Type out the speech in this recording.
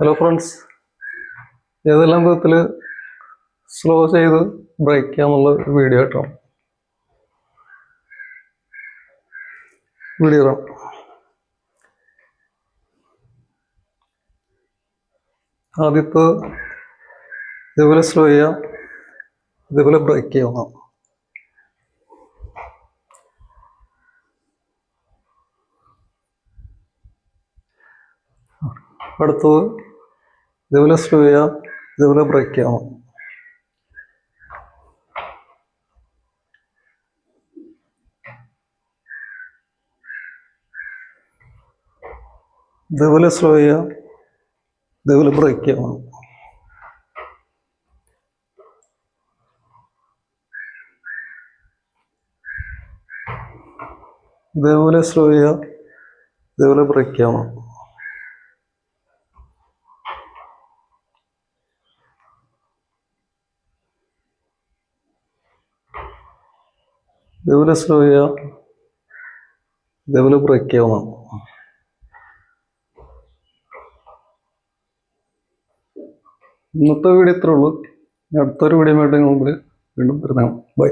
Hello friends, ഏതെല്ലാം വിധത്തിൽ slow ചെയ്ത് ബ്രേക്ക് ചെയ്യാന്നുള്ള വീഡിയോ കേട്ടോ. വീഡിയോ കാണാം. ആദ്യത്തെ ഇതേപോലെ സ്ലോ ചെയ്യാം, ഇതേപോലെ ബ്രേക്ക് ചെയ്യാം. അടുത്തത് ഇതേപോലെ സ്ലോ ചെയ്യാം, ഇതേപോലെ ബ്രേക്ക് ചെയ്യാം. ഇതേപോലെ സ്ലോ ചെയ്യാം, ഇതേപോലെ ബ്രേക്ക് ചെയ്യാം. ഇതേപോലെ സ്ലോ ചെയ്യാം, ഇതേപോലെ ബ്രേക്ക് ചെയ്യാം. ഇതേപോലെ സ്ലോ ചെയ്യാം, ഇതേപോലെ ബ്രേക്ക് ചെയ്യാം. ഇന്നത്തെ വീഡിയോ ഇത്രേ ഉള്ളൂ. അടുത്തൊരു വീഡിയോ ആയിട്ട് മുമ്പിൽ വീണ്ടും വരുന്നതാണ്. ബൈ.